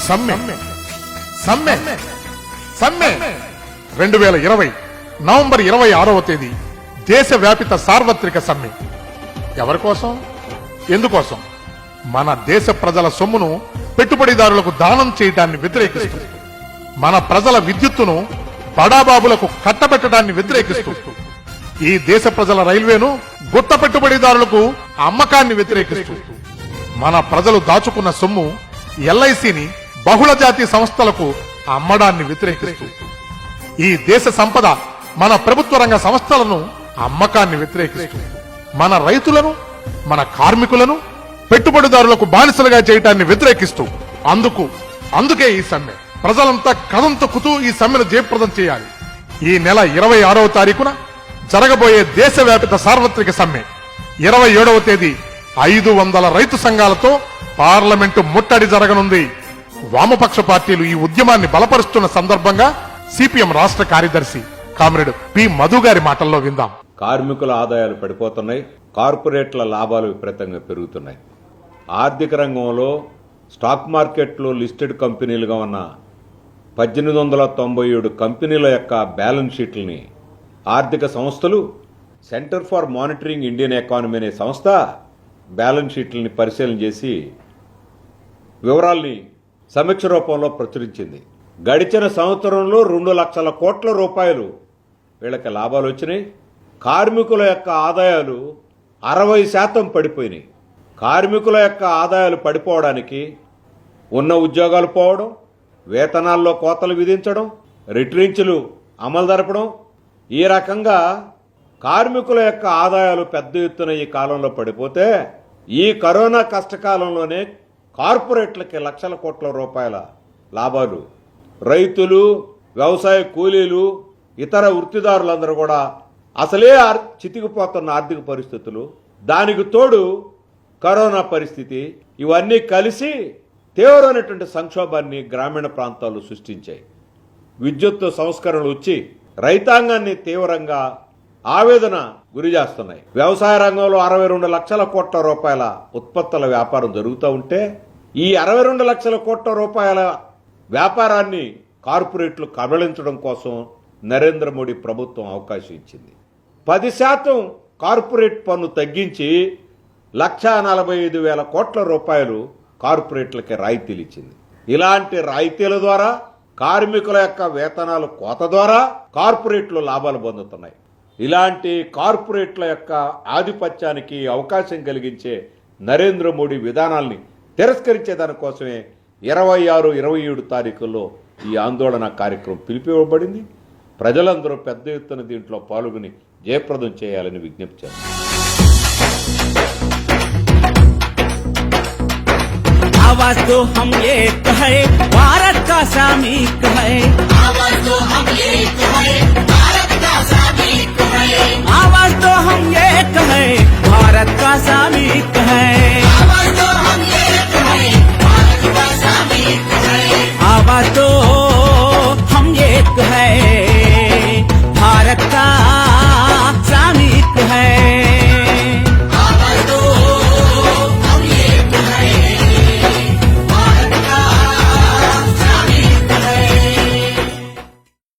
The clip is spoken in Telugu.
సమ్మె సమ్మె సమ్మె 2020 నవంబర్ 26వ తేదీ దేశవ్యాపిత సార్వత్రిక సమ్మె. ఎవరి కోసం, ఎందుకోసం? మన దేశ ప్రజల సొమ్మును పెట్టుబడిదారులకు దానం చేయడాన్ని వ్యతిరేకిస్తూ, మన ప్రజల విద్యుత్తును బడాబాబులకు కట్టబెట్టడాన్ని వ్యతిరేకిస్తూ, ఈ దేశ ప్రజల రైల్వేను గుత్త పెట్టుబడిదారులకు అమ్మకాన్ని వ్యతిరేకిస్తూ, మన ప్రజలు దాచుకున్న సొమ్ము ఎల్ఐసిని బహుళ జాతి సంస్థలకు అమ్మడాన్ని వ్యతిరేకిస్తూ, ఈ దేశ సంపద మన ప్రభుత్వ రంగ సంస్థలను అమ్మకాన్ని వ్యతిరేకిస్తూ, మన రైతులను, మన కార్మికులను పెట్టుబడిదారులకు బానిసలుగా చేయటాన్ని వ్యతిరేకిస్తూ, అందుకే ఈ సమ్మె. ప్రజలంతా కథం తొక్కుతూ ఈ సమ్మెను జయప్రదం చేయాలి. ఈ నెల 26వ తారీఖున జరగబోయే దేశవ్యాపిత సార్వత్రిక సమ్మె 27వ తేదీ 500 రైతు సంఘాలతో పార్లమెంటు ముట్టడి జరగనుంది. వామపక్ష పార్టీలు ఈ ఉద్యమాన్ని బలపరుస్తున్న సందర్భంగా సిపిఎం రాష్ట్ర కార్యదర్శి కామ్రేడ్ పి మధు గారి మాటల్లో విందాం. కార్మికుల ఆదాయాలు పడిపోతున్నాయి, కార్పొరేట్ల లాభాలు విపరీతంగా పెరుగుతున్నాయి. ఆర్థిక రంగంలో స్టాక్ మార్కెట్లో లిస్టెడ్ కంపెనీలుగా ఉన్న 1897 కంపెనీల యొక్క బ్యాలెన్స్ షీట్లని ఆర్థిక సంస్థలు centre for monitoring Indian economy అనే సంస్థ బ్యాలెన్స్ షీట్లని పరిశీలన చేసి వివరాల్ని సమీక్ష రూపంలో ప్రచురించింది. గడిచిన సంవత్సరంలో 2 లక్షల కోట్ల రూపాయలు వీళ్ళకి లాభాలు వచ్చినాయి. కార్మికుల యొక్క ఆదాయాలు 60% పడిపోయినాయి. కార్మికుల యొక్క ఆదాయాలు పడిపోవడానికి ఉన్న ఉద్యోగాలు పోవడం, వేతనాల్లో కోతలు విధించడం, రిట్రీంచులు అమలు జరపడం, ఈ రకంగా కార్మికుల యొక్క ఆదాయాలు పెద్ద ఎత్తున ఈ కాలంలో పడిపోతే, ఈ కరోనా కష్టకాలంలోనే కార్పొరేట్లకి లక్షల కోట్ల రూపాయల లాభాలు, రైతులు, వ్యవసాయ కూలీలు, ఇతర వృత్తిదారులందరూ కూడా అసలే చితికిపోతున్న ఆర్థిక పరిస్థితులు, దానికి తోడు కరోనా పరిస్థితి, ఇవన్నీ కలిసి తీవ్రమైనటువంటి సంక్షోభాన్ని గ్రామీణ ప్రాంతాల్లో సృష్టించాయి. విద్యుత్ సంస్కరణలు వచ్చి రైతాంగాన్ని తీవ్రంగా ఆవేదన గురి చేస్తున్నాయి. వ్యవసాయ రంగంలో 62 లక్షల కోట్ల రూపాయల ఉత్పత్తుల వ్యాపారం జరుగుతూ ఉంటే, ఈ 62 లక్షల కోట్ల రూపాయల వ్యాపారాన్ని కార్పొరేట్లు కబళించడం కోసం నరేంద్ర మోడీ ప్రభుత్వం అవకాశం ఇచ్చింది. 10% కార్పొరేట్ పన్ను తగ్గించి 1,45,000 కోట్ల రూపాయలు కార్పొరేట్లకి రాయితీలు ఇచ్చింది. ఇలాంటి రాయితీల ద్వారా, కార్మికుల యొక్క వేతనాలు కోత ద్వారా కార్పొరేట్లు లాభాలు పొందుతున్నాయి. ఇలాంటి కార్పొరేట్ల యొక్క ఆధిపత్యానికి అవకాశం కలిగించే నరేంద్ర మోడీ విధానాల్ని తిరస్కరించే దానికోసమే 26, 27 తారీఖుల్లో ఈ ఆందోళన కార్యక్రమం పిలిపివ్వబడింది. ప్రజలందరూ పెద్ద ఎత్తున దీంట్లో పాల్గొని జయప్రదం చేయాలని విజ్ఞప్తి చేస్తారు. आवाज तो हम एक है, भारत का सामयिक है। आवाज तो हम एक है, भारत का सामयिक है। आवाज